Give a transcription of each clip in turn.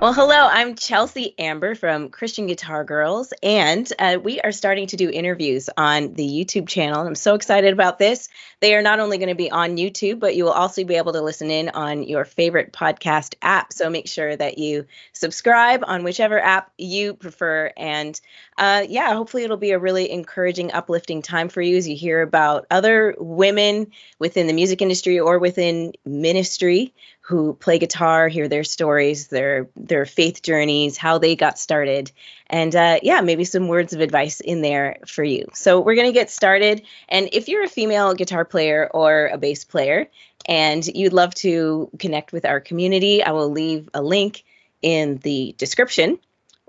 Well, hello, I'm Chelsea Amber from Christian Guitar Girls, and we are starting to do interviews on the YouTube channel. I'm so excited about this. They are not only going to be on YouTube, but you will also be able to listen in on your favorite podcast app. So make sure that you subscribe on whichever app you prefer. And yeah, hopefully it'll be a really encouraging, uplifting time for you as you hear about other women within the music industry or within ministry who play guitar, hear their stories, their faith journeys, how they got started, and yeah, maybe some words of advice in there for you. So we're going to get started. And if you're a female guitar player or a bass player and you'd love to connect with our community, I will leave a link in the description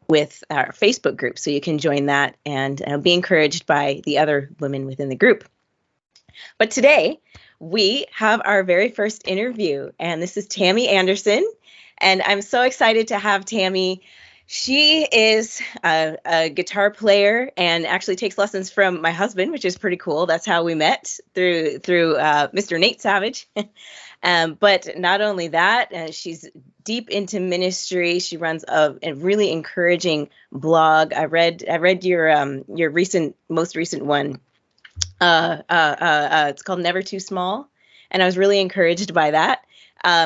with our Facebook group so you can join that and be encouraged by the other women within the group. But today, we have our very first interview, and this is Tammy Anderson, and I'm so excited to have Tammy. She is a guitar player and actually takes lessons from my husband, which is pretty cool. That's how we met through Mr. Nate Savage. But not only that, she's deep into ministry. She runs a really encouraging blog. I read your most recent one. It's called Never Too Small, and I was really encouraged by that.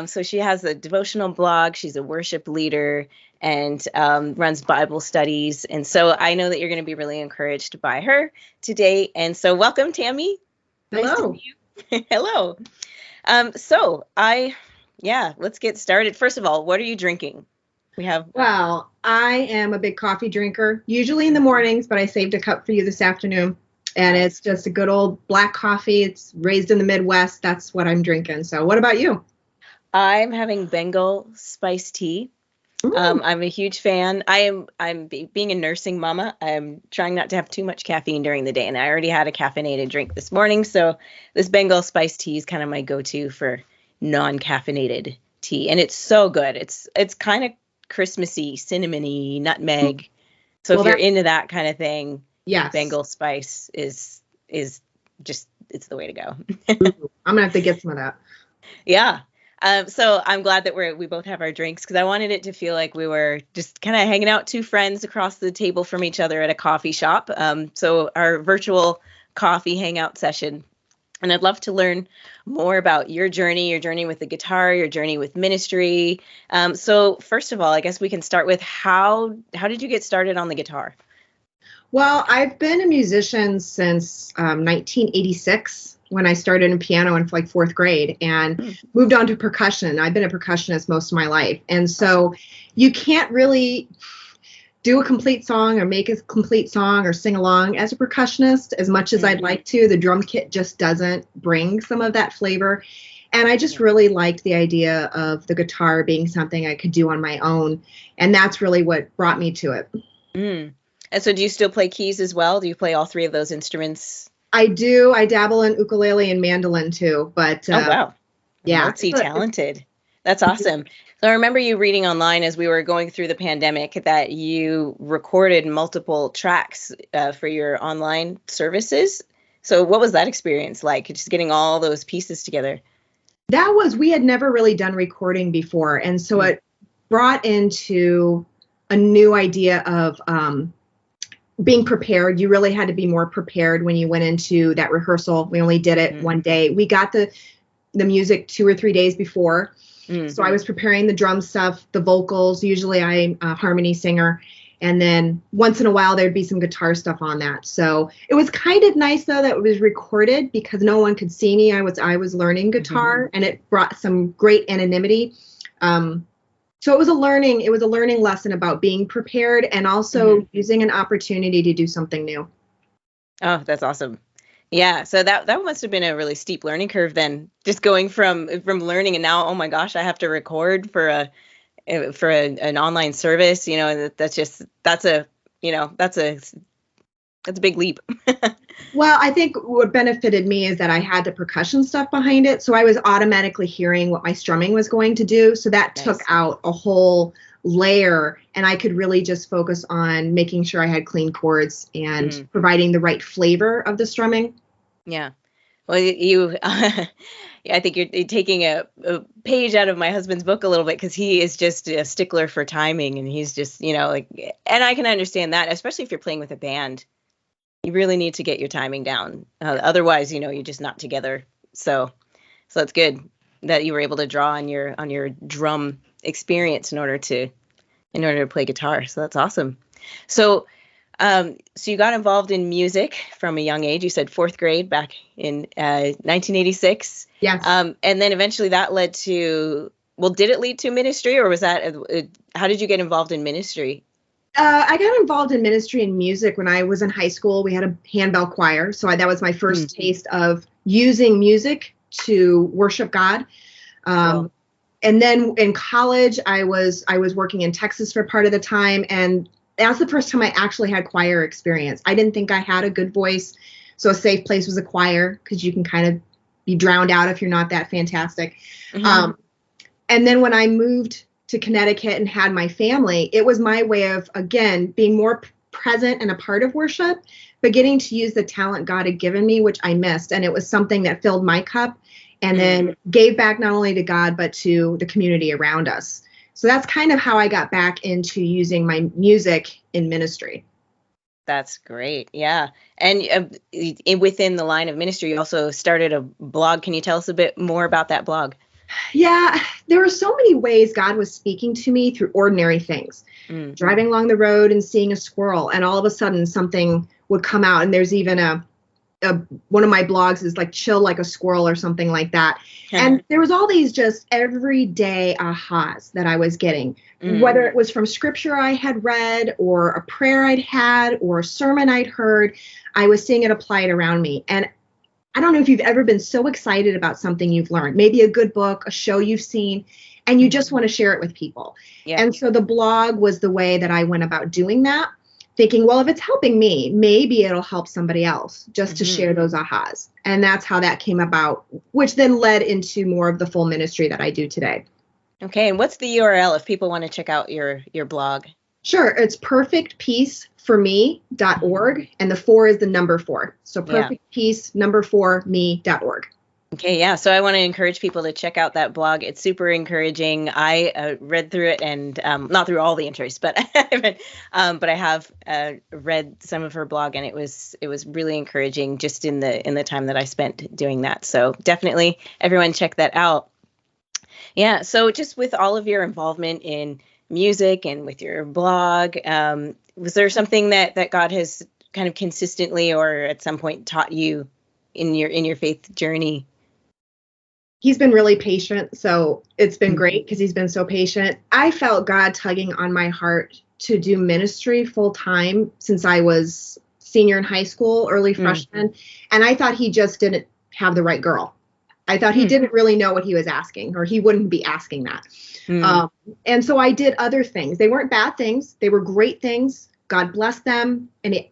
So she has a devotional blog. She's a worship leader and runs Bible studies. And so I know that you're going to be really encouraged by her today. And so welcome, Tammy. Hello. Nice to meet you. Hello. Let's get started. First of all, what are you drinking? Well, I am a big coffee drinker, usually in the mornings, but I saved a cup for you this afternoon. And it's just a good old black coffee. It's raised in the Midwest. That's what I'm drinking. So what about you? I'm having Bengal spice tea. I'm a huge fan. I'm being a nursing mama. I'm trying not to have too much caffeine during the day. And I already had a caffeinated drink this morning. So this Bengal spice tea is kind of my go-to for non-caffeinated tea. And it's so good. It's kind of Christmassy, cinnamony, nutmeg. So if you're into that kind of thing, yes, Bengal spice is just, it's the way to go. I'm gonna have to get some of that. Yeah. So I'm glad that we both have our drinks because I wanted it to feel like we were just kind of hanging out, two friends across the table from each other at a coffee shop. So our virtual coffee hangout session. And I'd love to learn more about your journey with the guitar, your journey with ministry. So first of all, I guess we can start with how did you get started on the guitar? Well, I've been a musician since 1986 when I started in piano in like fourth grade and moved on to percussion. I've been a percussionist most of my life. And so you can't really do a complete song or make a complete song or sing along as a percussionist as much as I'd like to. The drum kit just doesn't bring some of that flavor. And I just really liked the idea of the guitar being something I could do on my own. And that's really what brought me to it. And so do you still play keys as well? Do you play all three of those instruments? I do. I dabble in ukulele and mandolin too, but oh wow. Yeah. Multi-talented. That's awesome. So I remember you reading online as we were going through the pandemic that you recorded multiple tracks for your online services. So what was that experience like, just getting all those pieces together? We had never really done recording before. And so it brought into a new idea of being prepared. You really had to be more prepared when you went into that rehearsal. We only did it one day. We got the music 2 or 3 days before. So I was preparing the drum stuff, the vocals. Usually I'm a harmony singer. And then once in a while, there'd be some guitar stuff on that. So it was kind of nice, though, that it was recorded because no one could see me. I was learning guitar, and it brought some great anonymity. So it was a learning lesson about being prepared and also using an opportunity to do something new. Oh, that's awesome. Yeah. So that must have been a really steep learning curve then, just going from learning and now, oh my gosh, I have to record for an online service, and that's a big leap. Well, I think what benefited me is that I had the percussion stuff behind it. So I was automatically hearing what my strumming was going to do. So that took out a whole layer, and I could really just focus on making sure I had clean chords and providing the right flavor of the strumming. Yeah. Well, I think you're taking a page out of my husband's book a little bit, because he is just a stickler for timing, and he's just, like, and I can understand that, especially if you're playing with a band. You really need to get your timing down. Otherwise, you're just not together. So that's good that you were able to draw on your drum experience in order to play guitar. So that's awesome. So so you got involved in music from a young age. You said fourth grade back in 1986. Yes. And then eventually that led to, well, did it lead to ministry, or was that, how did you get involved in ministry? I got involved in ministry and music when I was in high school. We had a handbell choir. So that was my first taste of using music to worship God. Cool. And then in college, I was working in Texas for part of the time. And that's the first time I actually had choir experience. I didn't think I had a good voice. So a safe place was a choir, because you can kind of be drowned out if you're not that fantastic. Mm-hmm. And then when I moved to Connecticut and had my family, it was my way of, again, being more present and a part of worship, but getting to use the talent God had given me, which I missed. And it was something that filled my cup and then gave back not only to God, but to the community around us. So that's kind of how I got back into using my music in ministry. That's great. Yeah. And within the line of ministry, you also started a blog. Can you tell us a bit more about that blog? Yeah, there were so many ways God was speaking to me through ordinary things. Driving along the road and seeing a squirrel, and all of a sudden something would come out. And there's even one of my blogs is like chill like a squirrel or something like that. And there was all these just everyday ahas that I was getting, whether it was from scripture I had read or a prayer I'd had or a sermon I'd heard. I was seeing it applied around me. And I don't know if you've ever been so excited about something you've learned, maybe a good book, a show you've seen, and you just want to share it with people. Yeah. And so the blog was the way that I went about doing that, thinking, well, if it's helping me, maybe it'll help somebody else, just to share those ahas. And that's how that came about, which then led into more of the full ministry that I do today. Okay. And what's the URL if people want to check out your blog? Sure. It's perfectpeaceforme.org. And the 4 is the number 4. So perfectpeace4me.org. Okay, yeah. So I want to encourage people to check out that blog. It's super encouraging. I read through it, and not through all the entries, but I have read some of her blog, and it was really encouraging just in the time that I spent doing that. So definitely, everyone check that out. Yeah. So just with all of your involvement in music and with your blog, was there something that God has kind of consistently or at some point taught you in your faith journey? He's been really patient. So it's been great because he's been so patient. I felt God tugging on my heart to do ministry full time since I was senior in high school, early freshman. And I thought he just didn't have the right girl. I thought he didn't really know what he was asking, or he wouldn't be asking that. And so I did other things. They weren't bad things. They were great things. God bless them. And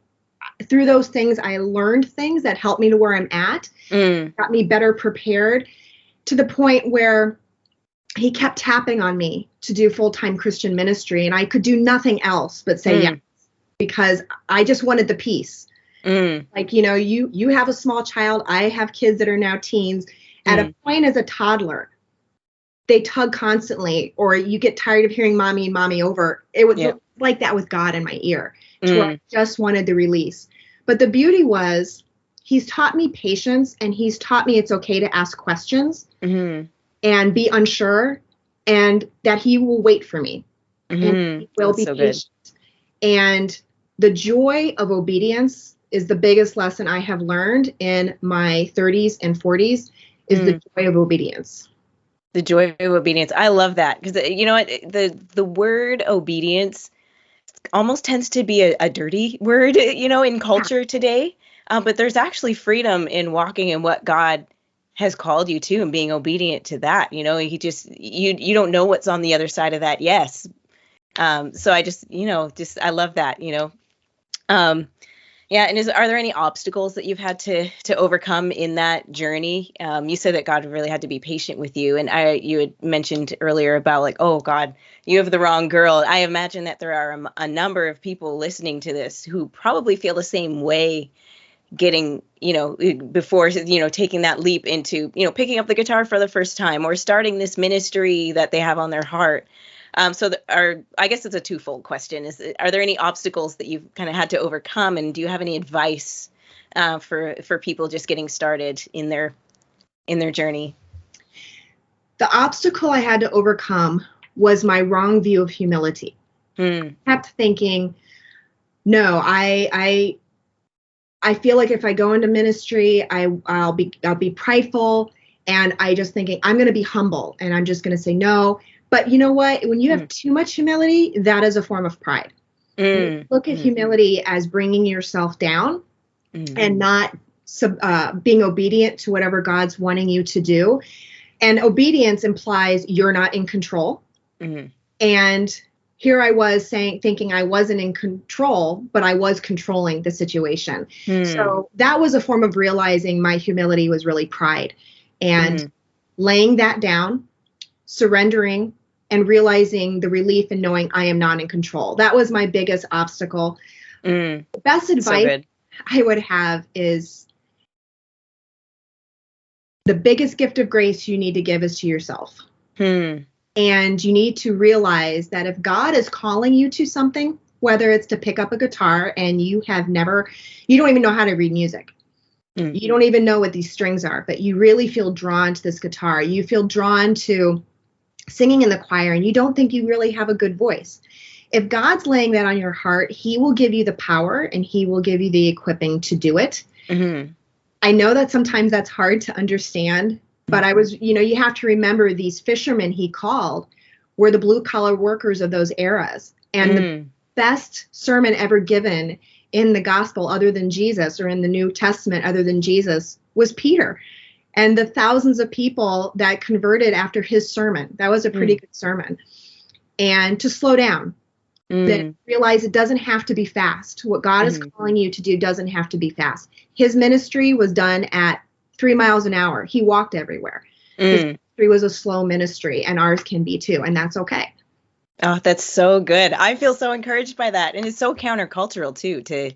through those things, I learned things that helped me to where I'm at, got me better prepared, to the point where he kept tapping on me to do full-time Christian ministry. And I could do nothing else but say yes, because I just wanted the peace. Like, you have a small child. I have kids that are now teens. At a point as a toddler, they tug constantly, or you get tired of hearing mommy and mommy over. It would look like that with God in my ear, to where I just wanted the release. But the beauty was, he's taught me patience, and he's taught me it's okay to ask questions and be unsure, and that he will wait for me and he will be patient. And the joy of obedience is the biggest lesson I have learned in my 30s and 40s, is the joy of obedience. The joy of obedience. I love that, because you know what, the word obedience almost tends to be a dirty word, in culture today. But there's actually freedom in walking in what God has called you to and being obedient to that. He just, you don't know what's on the other side of that. Yes. So I just, I love that, yeah. And are there any obstacles that you've had to overcome in that journey? You said that God really had to be patient with you. And you had mentioned earlier about like, oh God, you have the wrong girl. I imagine that there are a number of people listening to this who probably feel the same way, getting, before, taking that leap into, picking up the guitar for the first time or starting this ministry that they have on their heart. I guess it's a twofold question. Are there any obstacles that you've kind of had to overcome, and do you have any advice for people just getting started in their journey? The obstacle I had to overcome was my wrong view of humility. I kept thinking, no, I feel like if I go into ministry, I'll be prideful, and I just thinking I'm going to be humble, and I'm just going to say no. But you know what? When you have too much humility, that is a form of pride. Look at humility as bringing yourself down and not being obedient to whatever God's wanting you to do. And obedience implies you're not in control. And here I was thinking I wasn't in control, but I was controlling the situation. So that was a form of realizing my humility was really pride, and laying that down, surrendering, and realizing the relief in knowing I am not in control. That was my biggest obstacle. The best advice I would have is the biggest gift of grace you need to give is to yourself. And you need to realize that if God is calling you to something, whether it's to pick up a guitar and you don't even know how to read music. You don't even know what these strings are, but you really feel drawn to this guitar. You feel drawn to singing in the choir, and you don't think you really have a good voice. If God's laying that on your heart, he will give you the power, and he will give you the equipping to do it. I know that sometimes that's hard to understand, but you have to remember these fishermen he called were the blue collar workers of those eras. And the best sermon ever given in the gospel other than Jesus, or in the New Testament other than Jesus, was Peter. And the thousands of people that converted after his sermon. That was a pretty good sermon. And to slow down, that realize it doesn't have to be fast. What God is calling you to do doesn't have to be fast. His ministry was done at 3 miles an hour. He walked everywhere. His ministry was a slow ministry, and ours can be too, and that's okay. Oh, that's so good. I feel so encouraged by that. And it's so countercultural too, because,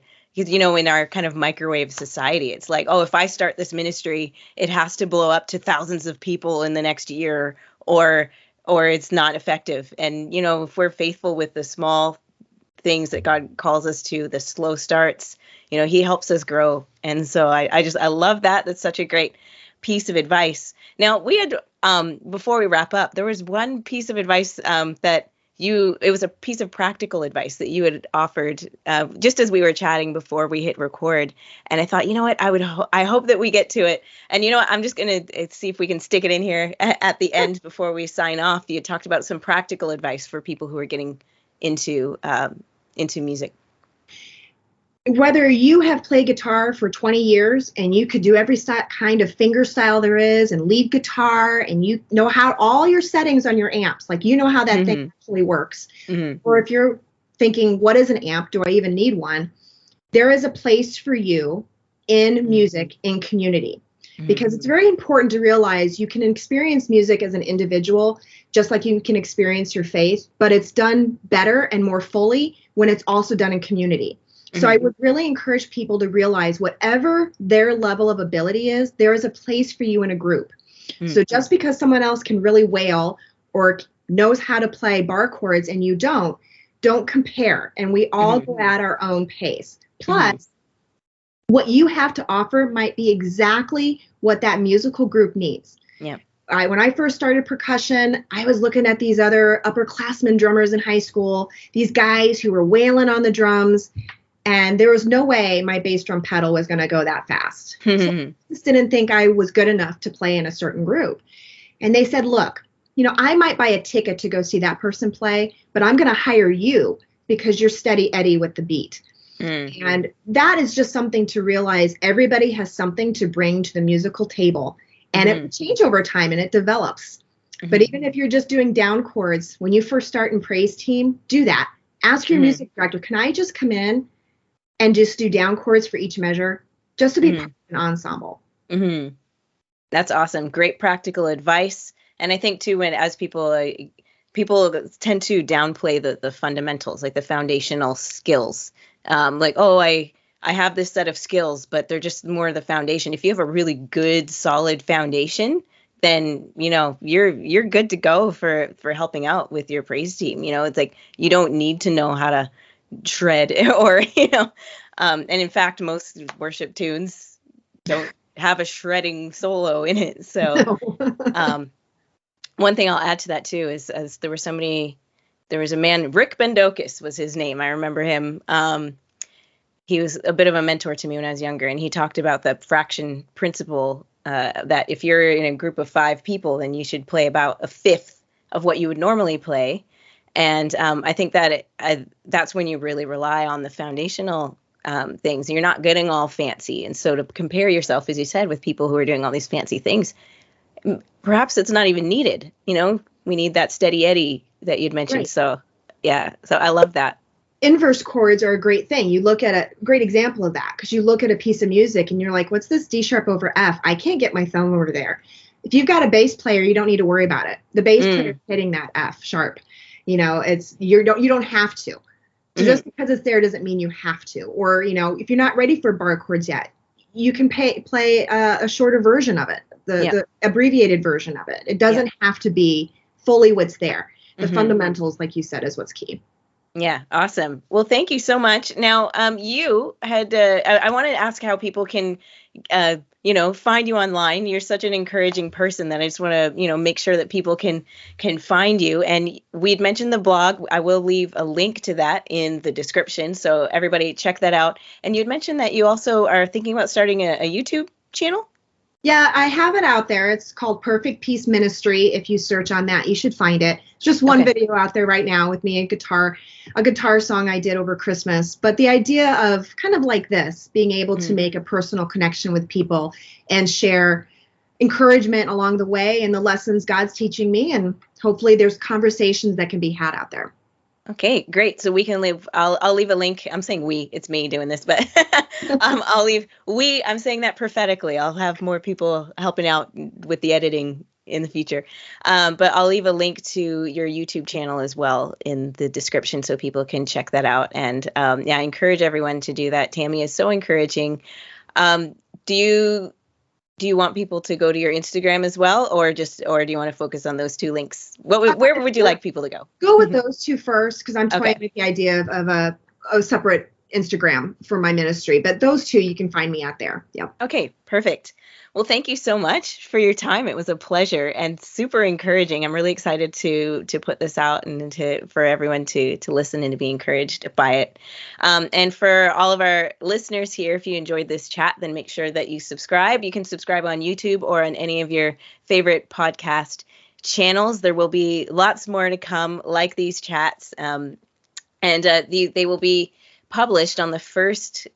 in our kind of microwave society, it's like, oh, if I start this ministry, it has to blow up to thousands of people in the next year, or it's not effective. And, if we're faithful with the small things that God calls us to, the slow starts, he helps us grow. And so I love that. That's such a great piece of advice. Now, we had, before we wrap up, there was one piece of advice it was a piece of practical advice that you had offered just as we were chatting before we hit record. And I thought, you know what, I hope that we get to it. And you know what, I'm just going to see if we can stick it in here at the end before we sign off. You talked about some practical advice for people who are getting into music. Whether you have played guitar for 20 years and you could do every kind of finger style there is, and lead guitar, and you know how all your settings on your amps, like how that thing actually works. Or if you're thinking, what is an amp? Do I even need one? There is a place for you in music, in community, because it's very important to realize you can experience music as an individual, just like you can experience your faith, but it's done better and more fully when it's also done in community. So I would really encourage people to realize whatever their level of ability is, there is a place for you in a group. So just because someone else can really wail or knows how to play bar chords and you don't compare. And we all go at our own pace. Plus, what you have to offer might be exactly what that musical group needs. Yeah. When I first started percussion, I was looking at these other upperclassmen drummers in high school, these guys who were wailing on the drums. And there was no way my bass drum pedal was going to go that fast. So I just didn't think I was good enough to play in a certain group. And they said, look, I might buy a ticket to go see that person play, but I'm going to hire you because you're steady Eddie with the beat. And that is just something to realize. Everybody has something to bring to the musical table, and it will change over time and it develops. But even if you're just doing down chords, when you first start in praise team, do that. Ask your music director, can I just come in and just do down chords for each measure, just to be part of an ensemble? That's awesome. Great practical advice. And I think too, as people tend to downplay the fundamentals, like the foundational skills. Like, oh, I have this set of skills, but they're just more the foundation. If you have a really good, solid foundation, then you're good to go for helping out with your praise team. It's like you don't need to know how to shred or and in fact, most worship tunes don't have a shredding solo in it. So No. one thing I'll add to that too is as there was a man, Rick Bendokis was his name. I remember him. He was a bit of a mentor to me when I was younger, and he talked about the fraction principle, that if you're in a group of 5 people, then you should play about a fifth of what you would normally play. And I think that that's when you really rely on the foundational things. You're not getting all fancy. And so to compare yourself, as you said, with people who are doing all these fancy things, perhaps it's not even needed. We need that steady Eddie that you'd mentioned. Right. So yeah, so I love that. Inverse chords are a great thing. You look at a great example of that because you look at a piece of music and you're like, what's this D sharp over F? I can't get my thumb over there. If you've got a bass player, you don't need to worry about it. The bass player is hitting that F sharp. You don't have to. So just because it's there doesn't mean you have to. Or, if you're not ready for bar chords yet, you can play a shorter version of it, the abbreviated version of it. It doesn't have to be fully what's there. The fundamentals, like you said, is what's key. Yeah, awesome. Well, thank you so much. Now, you had I wanted to ask how people can find you online. You're such an encouraging person that I just want to make sure that people can find you. And we'd mentioned the blog. I will leave a link to that in the description, so everybody check that out. And you'd mentioned that you also are thinking about starting a YouTube channel. Yeah, I have it out there. It's called Perfect Peace Ministry. If you search on that, you should find it. It's just one video out there right now with me and a guitar song I did over Christmas. But the idea of kind of like this, being able to make a personal connection with people and share encouragement along the way and the lessons God's teaching me. And hopefully there's conversations that can be had out there. Okay, great. So we can leave, I'll leave a link. I'm saying we, it's me doing this, but I'm saying that prophetically. I'll have more people helping out with the editing in the future. But I'll leave a link to your YouTube channel as well in the description so people can check that out. And I encourage everyone to do that. Tammy is so encouraging. Do you want people to go to your Instagram as well, or do you want to focus on those 2 links? Where would you like people to go? Go with those 2 first, because I'm toying with the idea of a separate Instagram for my ministry. But those 2, you can find me out there. Yep. Okay, perfect. Well, thank you so much for your time. It was a pleasure and super encouraging. I'm really excited to put this out and for everyone to listen and to be encouraged by it. And for all of our listeners here, if you enjoyed this chat, then make sure that you subscribe. You can subscribe on YouTube or on any of your favorite podcast channels. There will be lots more to come like these chats. And they will be published on the first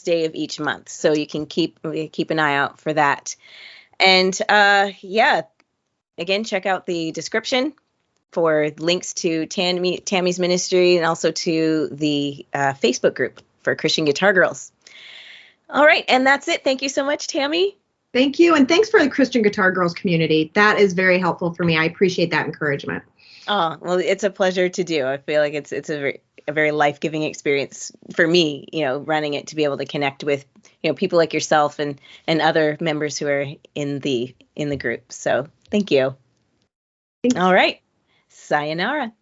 day of each month, so you can keep an eye out for that. And again, check out the description for links to Tammy's ministry and also to the Facebook group for Christian Guitar Girls. All right, and that's it. Thank you so much, Tammy. Thank you, and thanks for the Christian Guitar Girls community. That is very helpful for me. I appreciate that encouragement. Oh, well, it's a pleasure to do. I feel like it's a very life-giving experience for me, running it, to be able to connect with, people like yourself and other members who are in the group. So thank you. Thanks. All right. Sayonara.